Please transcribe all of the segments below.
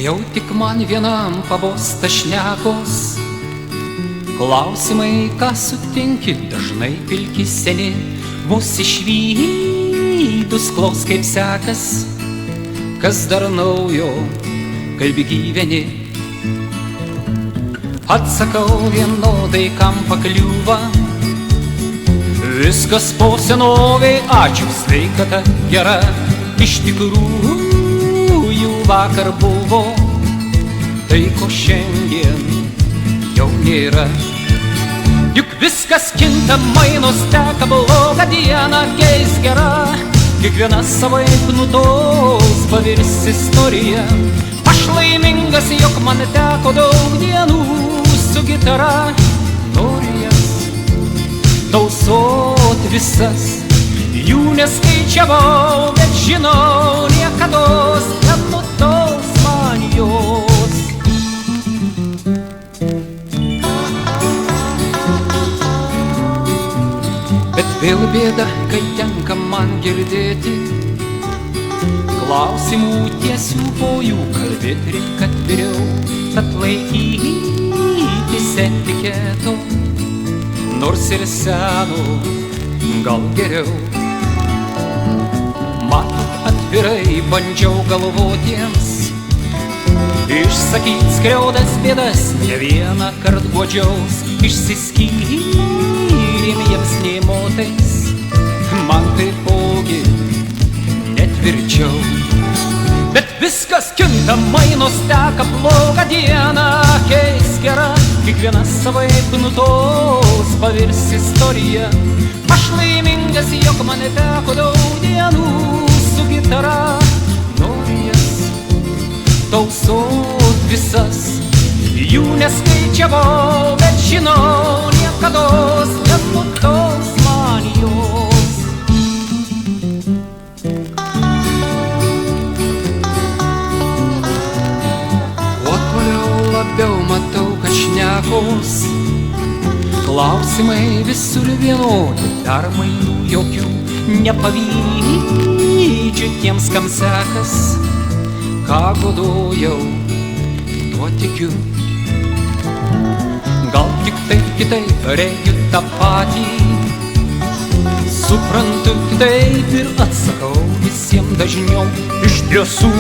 jau tik man vienam pabosta šnekos, klausimai, ką sutinki, dažnai pilki seni, vos išvydus klaus kaip sekas, kas dar naujo, kaip gyveni. Atsakau vienodai, kam pakliūva, viskas po senovei, ačiū, sveikata gera. Iš tikrųjų vakar buvo tai, ko šiandien jau nėra. Juk viskas kinta, mainos teka, bloga diena keis gera. Kiekviena savaip nutols, pavirs istorija. Aš laimingas, jog man teko daug dienų su gitara. Noriu jas tausot visas, jų neskaičiavau, bet žinau, niekados nenutols man jos. Bet vėl bėda, kai tenka man girdėti klausimų tiesių, po jų kalbėti reik atviriau, tad laikytis etiketo, nors ir seno, gal geriau. Matot, atvirai bandžiau galvotiems išsakyt skriaudas bėdas, ne vieną kart guodžiaus, išsiskyrėm jiems nė motais, man taipogi netvirčiau. Bet viskas kinta, mainos teka, bloga diena keis gera. Kiekviena savaip nutols, pavirs istorija. Aš laimingas, jog man teko daug dienų su gitara. Noriu jas tausot visas, jų neskaičiavau, bet žinau, niekados nenutols man jos. Labiau matau, kad šnekos klausimai visur vienodi, permainų jokių nepavydžiu tiems, kam sekas. Ką godojau, tuo tikiu. Gal tik taip kitaip regiu tą patį, suprantu kitaip ir atsakau visiems dažniau. Iš tiesų,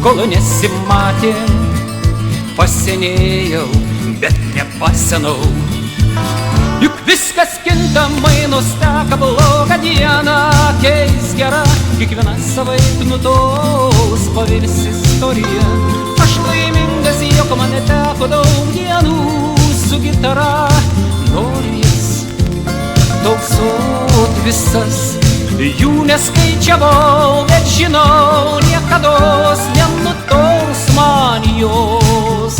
kol nesimatėm, pasenėjau, bet nepasenau. Juk viskas kinta, mainos teka, bloga diena keis gera. Kiekviena savaip nutols, pavirs istorija. Aš laimingas, jog man teko daug dienų su gitara. Noriu jas tausot visas, jų neskaičiavau, bet žinau, niekados nenutols man jos.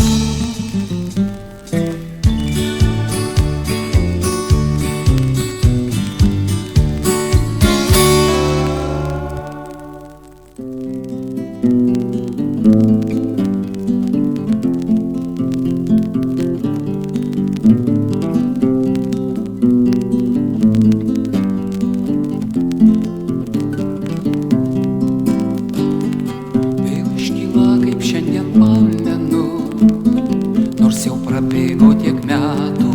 Prabėgo tiek metų,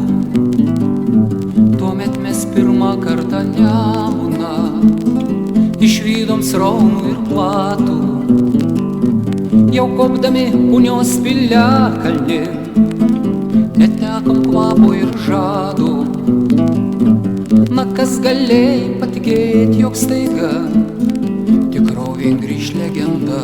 tuomet mes pirmą kartą Nemuną išvydom sraunų ir platų. Jau kopdami Punios piliakalnį netekom kvapo ir žado. Na kas galėjai patikėt, jog staiga tikrovėn grįš legenda.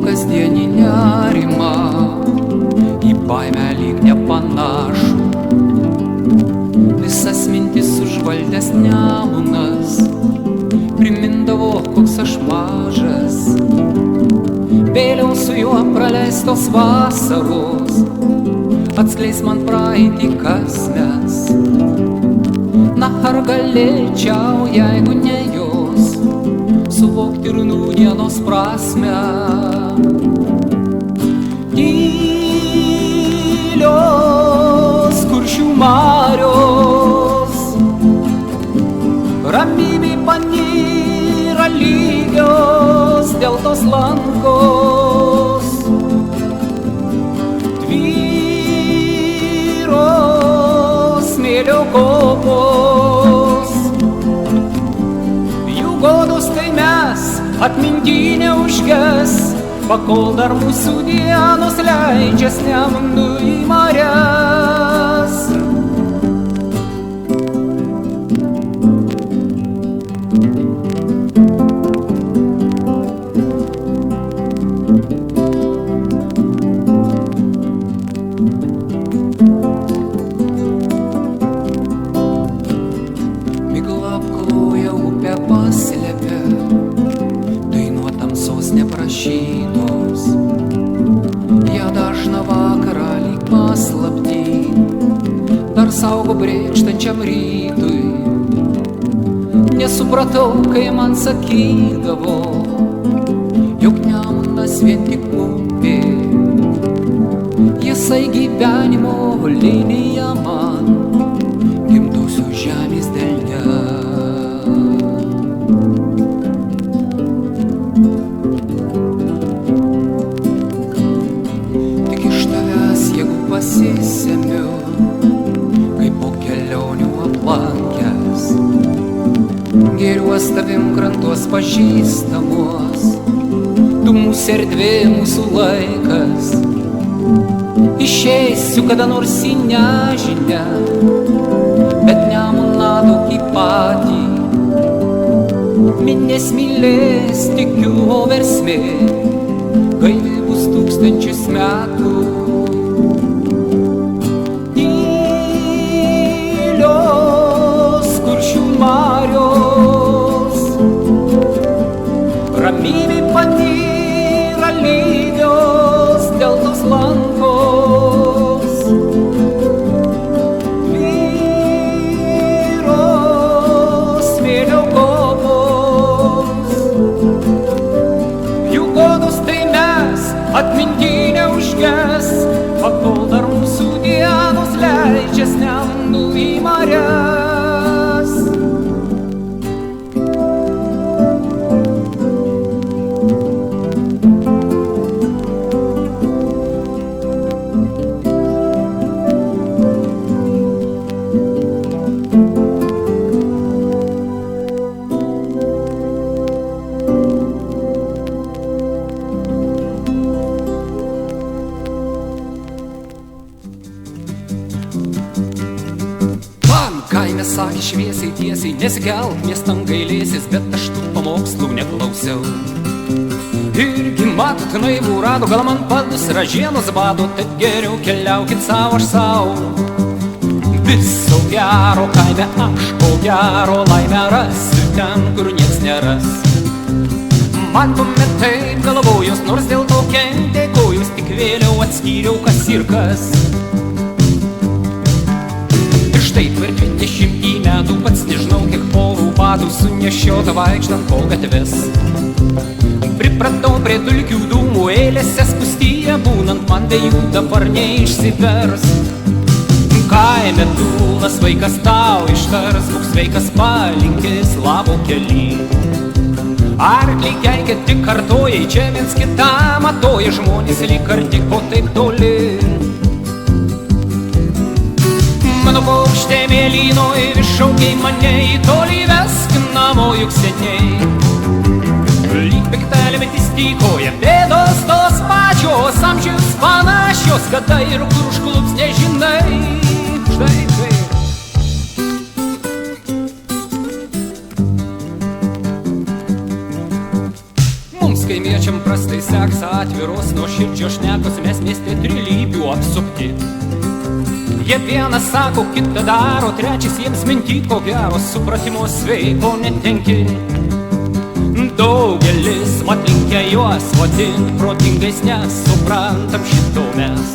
Kasdienį nerimą, į baimę lyg nepanašu. Visas mintis užvaldęs Nemunas primindavo, koks aš mažas. Vėliau su juo praleistos vasaros atskleis man praeitį, kas mes. Na ar galėčiau, jeigu ne jos, suvokti ir nūdienos prasmę. Tylios Kuršių marios ramybė panyra lygios dėl tos lankos. Tvyros smėlio kopos, jų godos tai mes atminty neužges, pakol dar mūsų dienos leidžias Nemunu į marias. Migla apkloja upę paslepia, nuo tamsos neprašytos, ją dažną vakarą lyg paslaptį dar saugo brėkštančiam rytui. Nesupratau, kai man sakydavo, jog Nemunas vien tik upė, jisai gyvenimo linija man gimtosios žemės delne. Pasisemiu, kaip po kelionių aplankęs, gėriuos tavim krantos pažįstamos, tu mūsų erdvė, mūsų laikas. Išeisiu kada nors į nežinią, bet Nemuną tokį patį, minės mylės tikiu, o versmė gaivi bus tūkstančius metų. Ramybė panyra lygios dėl tos lankos. Tvyros smėlio kopos, jų godos tai mes atminty neužges, pakol dar mūsų dienos leidžias Nemunu į marias. Kaime sakė šviesiai tiesiai, nesikelk, miestam gailėsis, bet aš tų pamokslų neklausiau. Irgi matot naivų rado, gal man padus ražienos bado, taip geriau keliaukit savo, aš savo. Viso gero kaime aš, ko gero laimę rasiu ten, kur nieks neras. Man tuomet taip galvojus, nors dėl to kentė kojus, tik vėliau atskyriau kas ir kas. Štai per 20 metų pats nežinau, kiek porų batų sunešiota vaikštant po gatves. Pripratau prie dulkių dūmų eilėse spūstyje, būnant man dėjų dabar neišsivers. Kaime tūlas vaikas tau ištars, būk sveikas palinkės labo kely. Arkliai keikia tik kartojai, čia viens kitam matoja žmonės lyg arti, ko taip toli. Mano paukštė mėlynoj vis šaukiai mane į tolį, vesk namo juk seniai. Lyg piktelė metis tykoja, bėdos tos pačios, amžius panašios, kada ir kur užklups nežinai. Štai kaip. Mums kaimiečiam prastai seksa atviros nuoširdžios šnekos, mes mieste trilybių apsupti. Jie vienas sako, kitą daro, trečias jiems mintyt, ko gero supratimo sveiko netenki. Daugelis mat linkę juos vadint protingais, nesuprantam šito mes.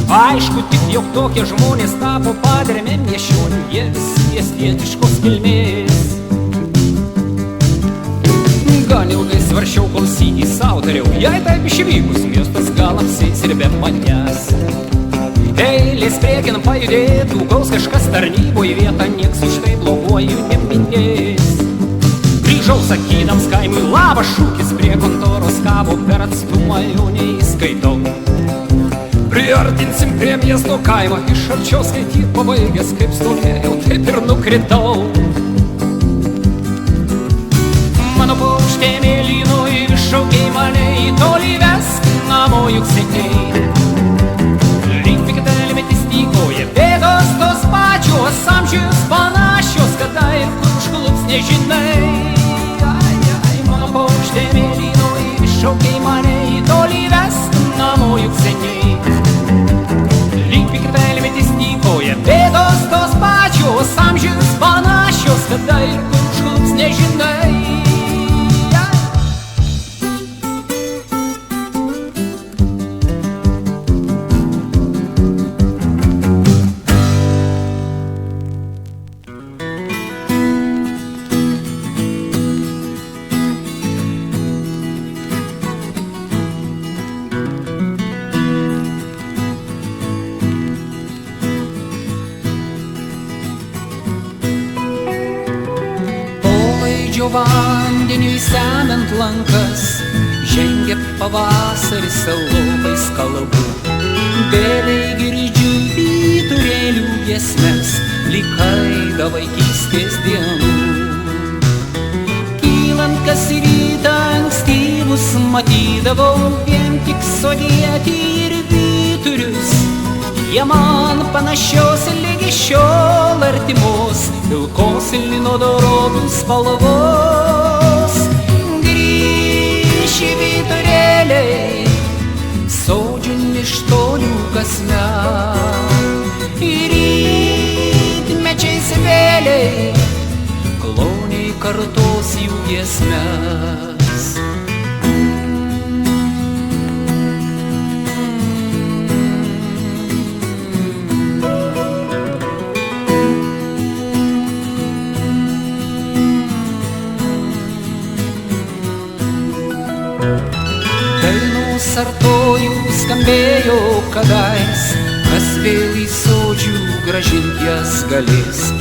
Aišku tik, jog tokie žmonės tapo padermėm nešionių, jie visi miestietiškos kilmės. Gan ilgai svaršiau, kol sykį sau tariau, jei taip išvykus miestas gal apsės ir be manęs. eilės priekin pajudėtų, gaus kažkas tarnyboj vietą, nieks už tai bloguoju neminės. Grįžau sakydams kaimui labas, šūkis prie kontoros kabo, per atstumą jau neįskaitau. Priartinsim prie miesto kaimo, iš arčiau skaityt pabaigęs, kaip stovėjau, taip ir nukritau. Mano paukštė mėlynoj iššaukė mane į tolį vesk namo, juk seniai. Link pikitelį metis tykoja, bėdos tos pačios, amžius panašios, kada ir kur užklups nežinai. Mano paukštė mėlynoj iššaukė mane į tolį vesk namo, juk seniai. Bėdos tos pačios, amžius panašios, kada ir kur užklups nežinai. Vandeniui semiant lankas, žengia pavasaris salopais kalbų. Vėliai girdžiu vyturėlių giesmes, lyg aida vaikystės dienų. Kylant kas rytą ankstyvus matydavau vien tik sodietį ir vyturius. Jie man panašios lygi šiol artimos, pilkos lino dorovių spalvos. Grįši vyturėliai, sodžiami iš tolių kasmet, ir rytmečiais vėliai, kloniai kartos jų giesmes. Sartojų skambėjo kadais, kas vėl į sodžių grąžint jas galės.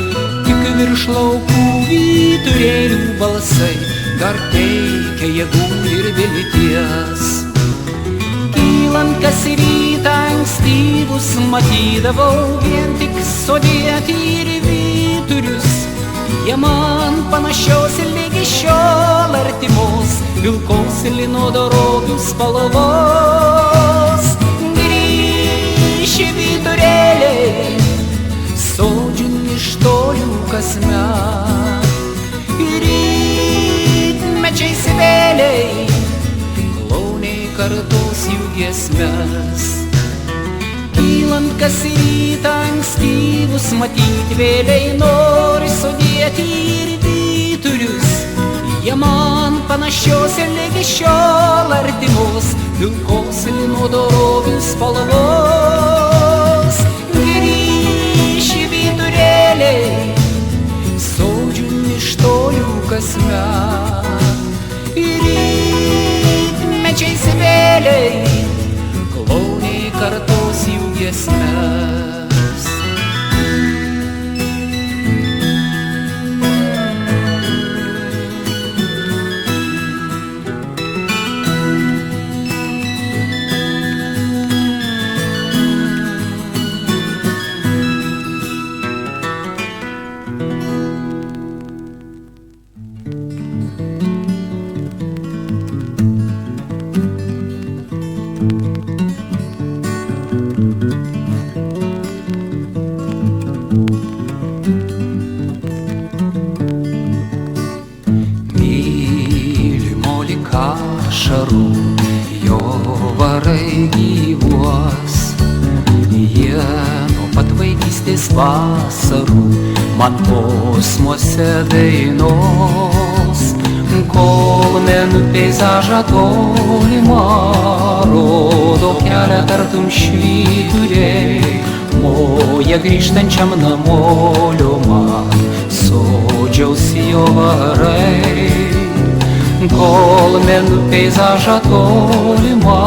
Tik virš laukų vyturėlių balsai dar teikia jėgų ir vilties. Kylant kas rytą ankstyvus matydavau vien tik sodietį ir vyturius. Jie man panašios lygi šiol artimos, pilkos lino dorovių spalvos. Grįši vyturėliai, sodžiami iš tolių kasmet, ir rytmečiais vėliai, kloniai kartos jų giesmes. Kylant kas rytą ankstyvus matyt vėliai nori sodėti ir vyturius. Jie man panašios lygi šiol artimos, pilkos lino dorovių spalvos. Grįši vyturėliai, sodžiami iš tolių kasmet, ir rytmečiais vėliai, kloniai kartos jų giesmes. Ašarų jo varai gyvuos, jie nuo pat vaikystės vasarų man posmuose dainos. Kol menu peizažą tolimą, rodo kelią tartum švyturiai, moja grįžtančiam namolio man sodžiausi jo varai. Kol menu peizažą tolimą,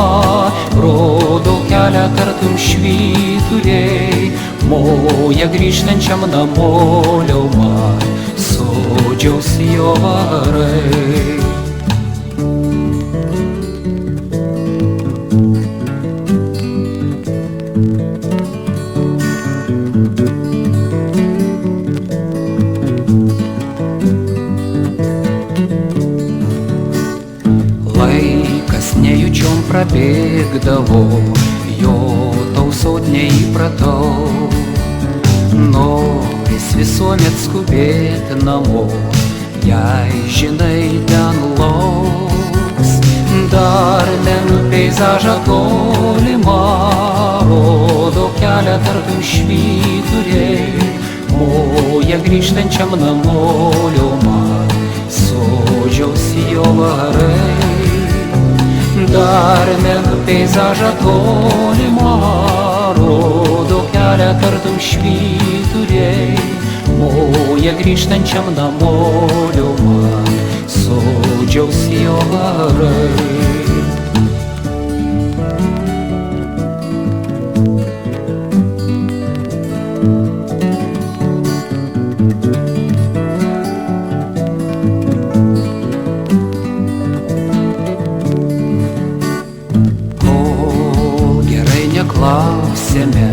rodo kelią tartum švyturiai, moja grįžtančiam namo liauma, sodžiaus jo varai. Laikas nejučiom prabėgdavo, jo tausot neįpratau. Noris visuomet skubėt namo, jei žinai ten lauks. Dar menų peizažą tolimą, rodo kelią tartum švyturiai, moja grįžtančiam namo liauma, sodžiaus jo varai. Dar menų peizažą tolimą, rodo kelią tartum švyturiai, moja grįžtančiam namo liauma, sodžiaus jo varai. Klausėme,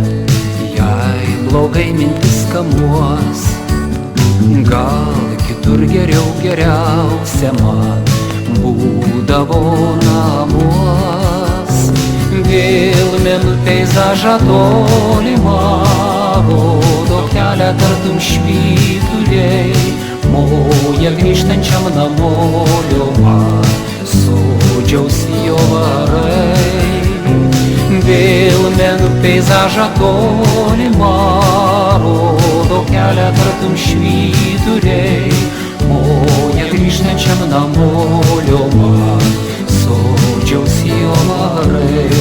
jei blogai mintis kamuos, gal kitur geriau geriausia man būdavo namuos. Vėl menų peizažą tolimą, rodo kelią tartum švyturiai, moja grįžtančiam namo liauma, sodžiaus jo varai. Vėl menų peizažą tolimą, rodo kelią tartum švyturiai, moja grįžtančiam namo liauma, sodžiaus jo varai.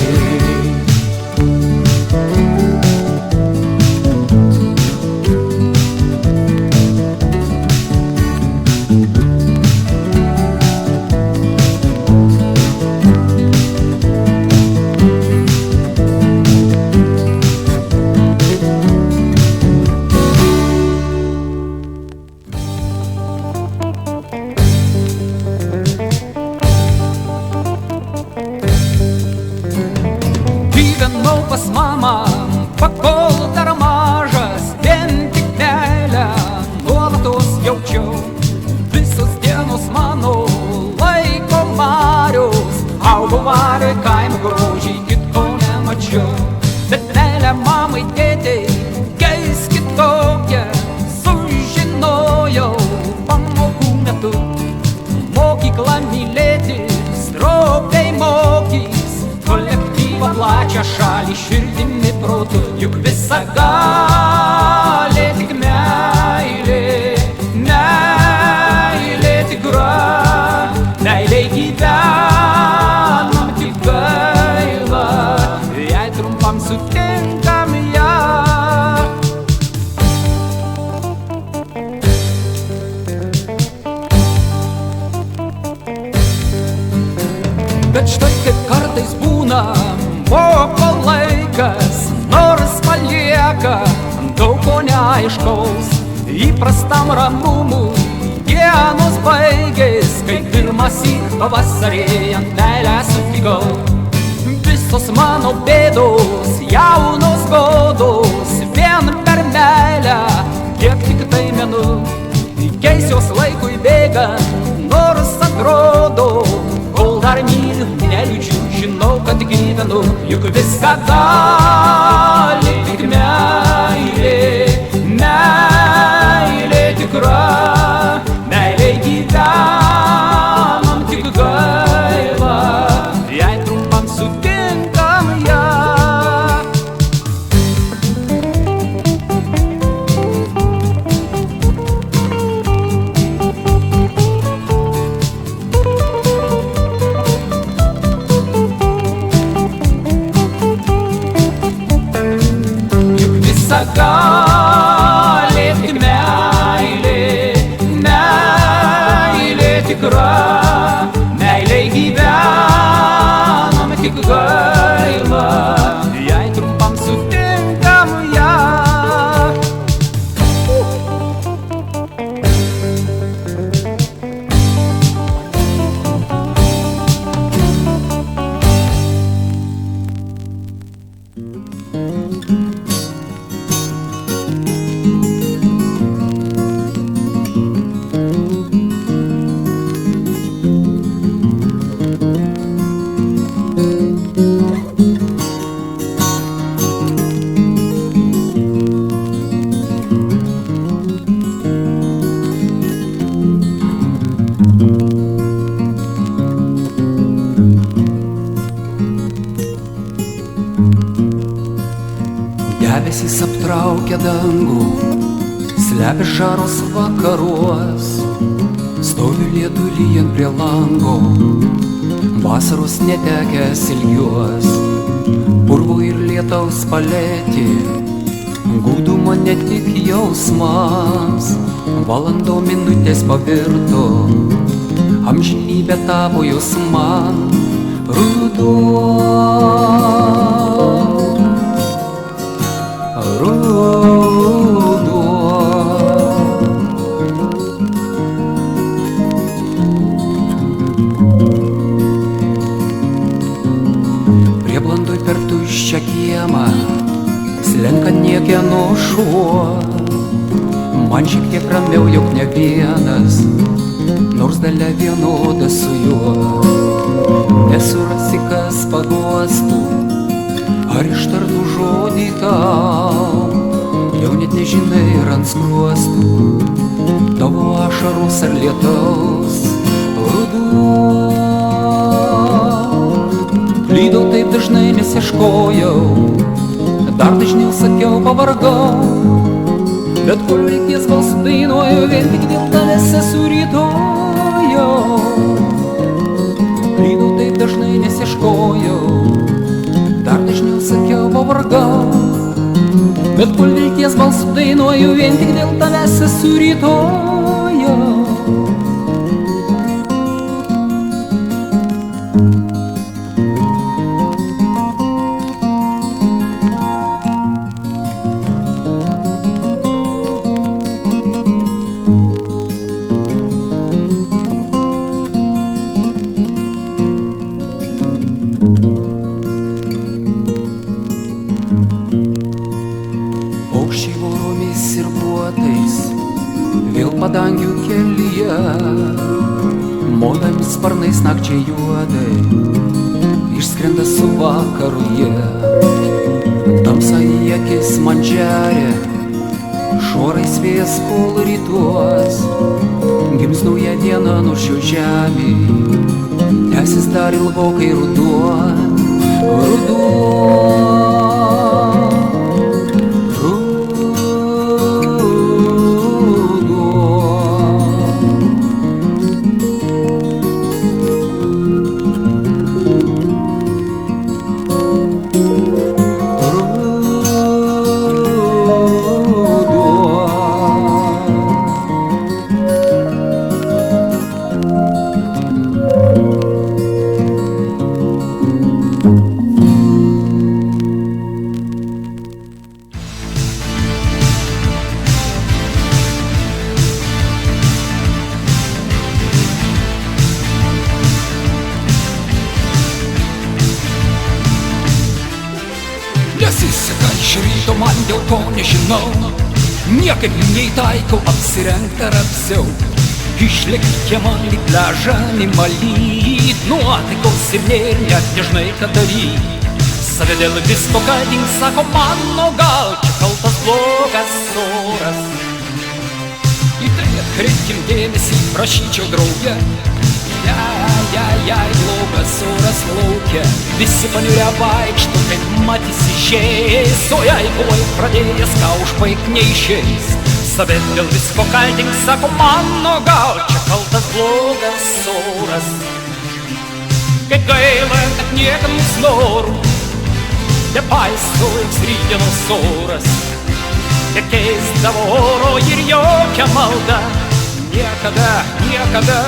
Gyvenau pas mamą, pakol dar mažas, vien tik meilę nuolatos jaučiau. Visos dienos mano laiko marios, augau varė kaimo grožį, kitko nemačiau. Bet meilę mamai tėtei keis kitokia, sužinojau pamokų metu. Mokyklą mylėti, stropiai mokys, kolektyvą plačią šalį širdimi protu. Juk visa gali tik meilė, meilė tikra, meilė gyvenam tik gaila, jei trumpam sutinkam ją. Bet štai kaip kartais būna, moko laikas, nors palieka daug ko neaiškaus. Įprastam ramumui dienos baigės, kai pirmąsyk pavasarėjant meilę sutikau. Visos mano bėdos, jaunos godos, vien per meilę, kiek tik tai menu. Keisios laikui bėgant, nors atrodo, kol dar myliu, neliūdžiu, žinau, kad gyvenu. Juk viską gali tik meilė, meilė tikra, meilė gyvenam tik gaila, jei trumpam sutinkam ją. Gali tik meilė, meilė tikra, meilė gyvenam tik gaila. Debesys aptraukia dangų, slepia žaros vakaruos. Stoviu lietulyjant prie lango, vasaros netekęs ilgiuos. Purvo ir lietaus paletė gūdu mane tik jausmams. Valandų minutės pavirto, amžinybė tapo jos man. Ruduo, ruduo. Prieblandoj per tuščią kiemą slenka niekieno šuo. Man šiek tiek ramiau, jog ne vienas, nors dalia vienoda su juo. Nesurasi, kas paguostų ar ištartų žodį tau. Jau net nežinai, ar ant skruostų tavo ašaros ar lietaus. Ruduo, klydau taip dažnai, nes ieškojau, dar dažniau sakiau, pavargau. Bet kur vilties balsu dainuoju, vien tik dėl tavęs esu rytojau. Klydau taip dažnai, nes ieškojau, dar dažniau sakiau, pavargau. Bet kur vilties balsu dainuoju, vien tik dėl tavęs esu rytojau. Paukščiai voromis ir puotais vėl padangių kelyje, modami sparnais nakčiai juodai išskrenda su vakaru jie. Tamsa į akis man džeria, šorais vėjas kol rytuos. Gims nauja diena, nors šio žemėj tęsis dar ilgokai ruduo. Ruduo, nesiseka iš ryto, man dėl ko nežinau. Niekaip neįtaikau apsirengti ar apsiaut. Išlėkiu kiemą į pliažą, nevalyt nuotaikos ir nėr net nežinai ką daryt. Save dėl visko kaltink, sako mano, gal čia kaltas blogas oras. Į tai atkreipkim dėmesį, prašyčiau drauge. Jai, blogas oras laukia, visi paniurę vaikšto, kaip matys išeis. O jeigu jau pradėjęs, ką užbaigt neišeis. Save dėl visko kaltink, sako mano, gal čia kaltas blogas oras. Kaip gaila, kad niekam mūsų norų nepaiso joks rytdienos oras. Nekeisdavo oro ir jokia malda, niekada, niekada.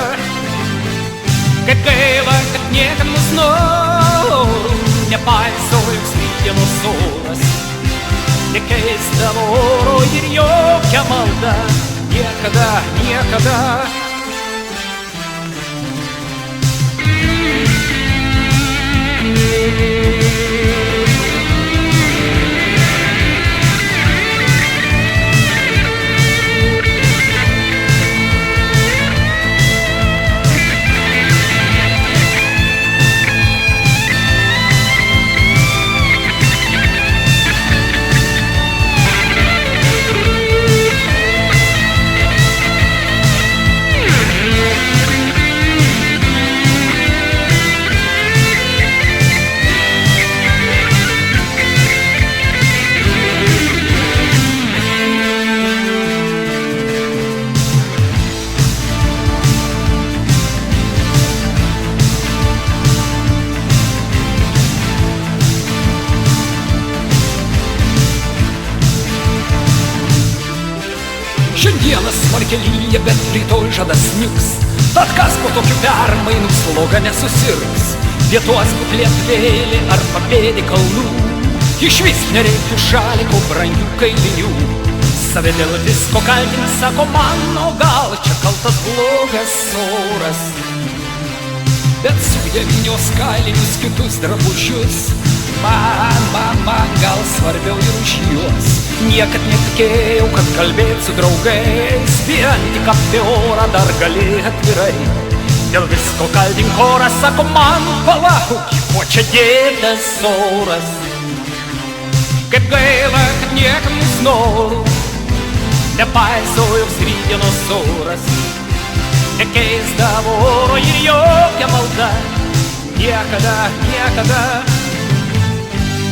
Kaip gaila, kad niekam mūsų norų nepaiso joks rytdienos oras. Nekeisdavo oro ir jokia malda, niekada, niekada. Dieną smarkiai lyja, bet rytoj žada snigs. Tad kas po tokių permainų sloga nesusirgs? Vietos būt lietvėlį ar papėdį kalnų, išvis nereiktų šaliko brangių kailinių. Save dėl visko kaltina, sako mano, gal čia kaltas blogas oras. Bet sudevynios kailinius kitus drabužius, man gal svarbiau ir už juos. Niekad netikėjau, kad kalbėt su draugais vien tik apie orą dar gali atvirai. Dėl visko kaltink orą, sako man, palauk, kuo čia dėtas oras. Kaip gaila, kad niekam nesnoriu, nepaiso joks rytdienos oras. Nekeisdavo oro ir jokia malda, niekada, niekada.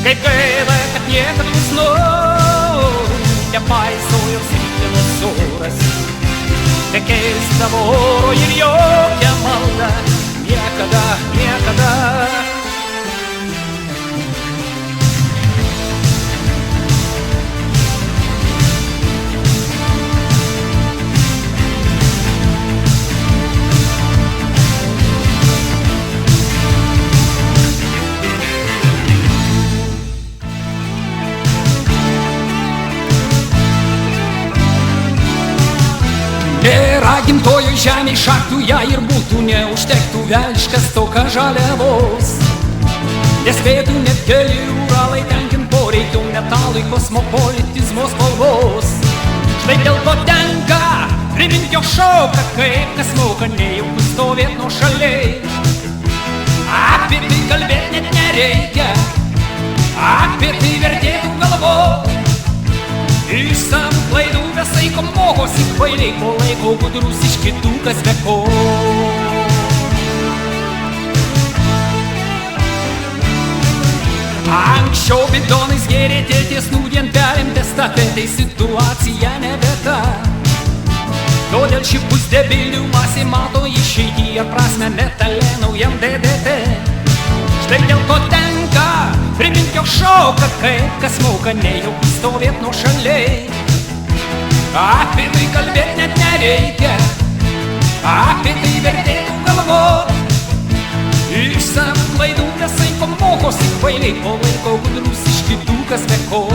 Kaip gaila, kad niekad nesnoriu, nepaiso joks rytdienos oras. Nekeisdavo oro ir jokia malda, niekada, niekada. Nėra gimtojoj žemėj šaktų, jei ir būtų, neužtektų velškas toka žaliavos. Nespėtų net keli uralai tenkint poreikių metalui kosmopolitizmo spalvos. Štai dėl to tenka primint jo šauką, kaip kas moka nejauku stovėt nuošaliai. Apie tai kalbėt net nereikia, apie tai vertėtų galvot. Iš savo klaidų besaiko mokosi kvailiai, ko laiko gudrus iš kitų kas be ko. Anksčiau bidonais gėrė tėties nūdien perimtė stafetai, situacija nebe ta. Todėl ši pusdebilių masė mato išeityje prasme metale naujam DDT. Štai dėl to tenka primint jo šauką, kaip kas moka nejauku stovėt nuošaliai. Apie tai kalbėt net nereikia, apie tai vertėtų galvot. Iš savo klaidų besaiko mokosi kvailiai, o laiko gudrus iš kitų kas be ko.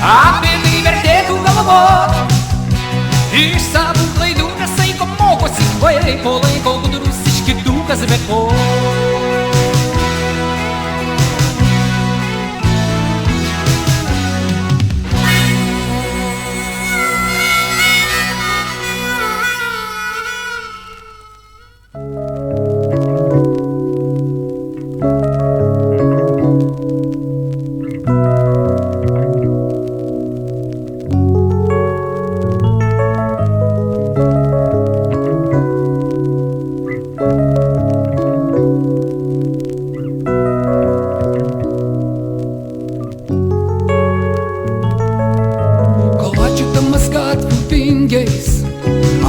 Apie tai vertėtų galvot. Iš savo klaidų besaiko mokosi kvailiai, o laiko gudrus iš kitų kas be ko.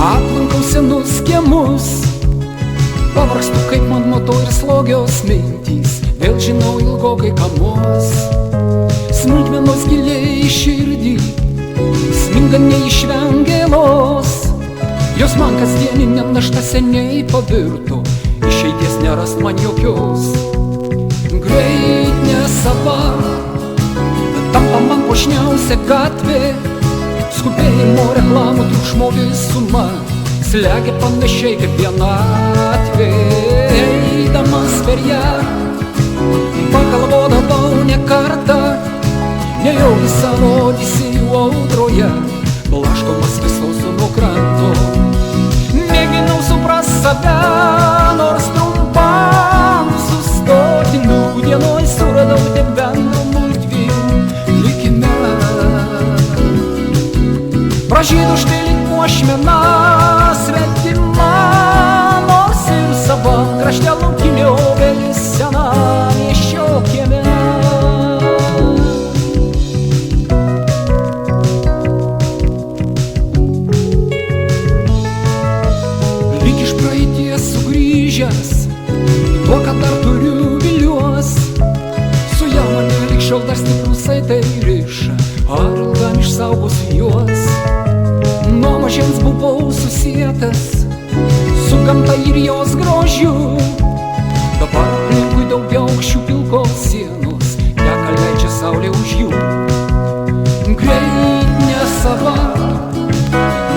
Aplankau senus kiemus, pavargstu kaip man motoris slogios mintys, vėl žinau ilgokai kamuos. Smulkmenos giliai į širdį sminga neišvengiamos, jos man kasdieninė našta seniai pavirto, išeities nerast man jokios. Greit nesava, tampa man puošniausia gatvė, skubėjimo reklamų triukšmo visuma slegia panašiai kaip vienatvė. Eidamas per ją pagalvodavau ne kartą, nejau į savo odisėjų audroje, blaškomas visos nuo kranto. Mėginau suprast save, nors trumpam sustoti nūdienoj, suradau tiek bendro mudviejų likime. Pražydo štai lyg puošmenas saugosiu juos. Nuo mažens buvau susietas su gamta ir jos grožiu. Dabar aplinkui daugiaaukščių pilkos sienos, teka leidžia saulė už jų. Greit nesava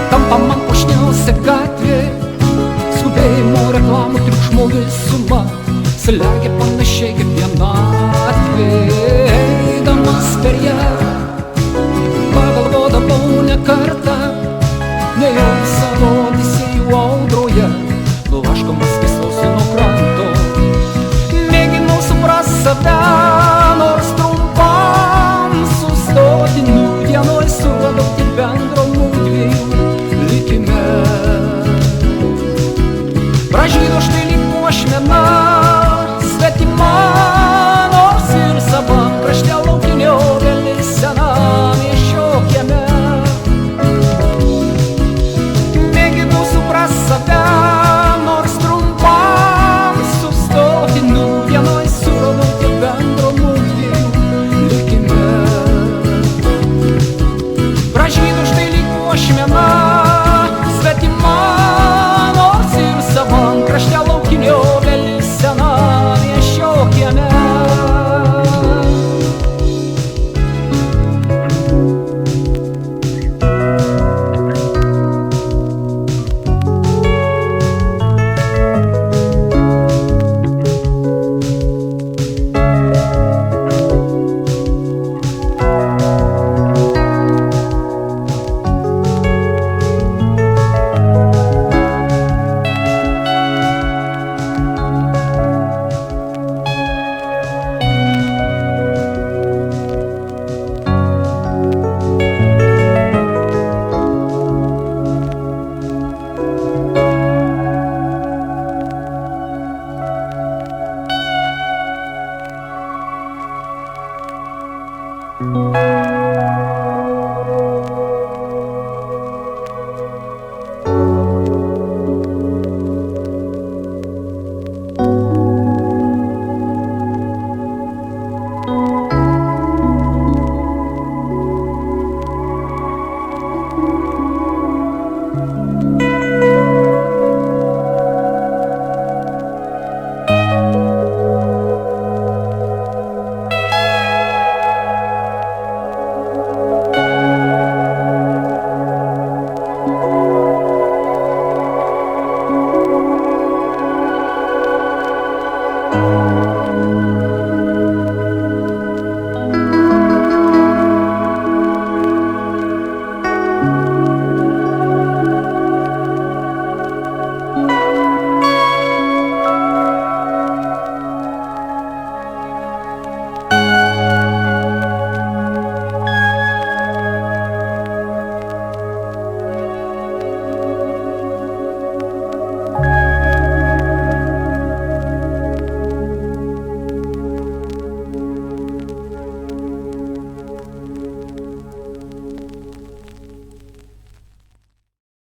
tampa man puošniausia gatvė, skubėjimo reklamų triukšmo visuma slegia panašiai kaip vienatvė. Eidamas per ją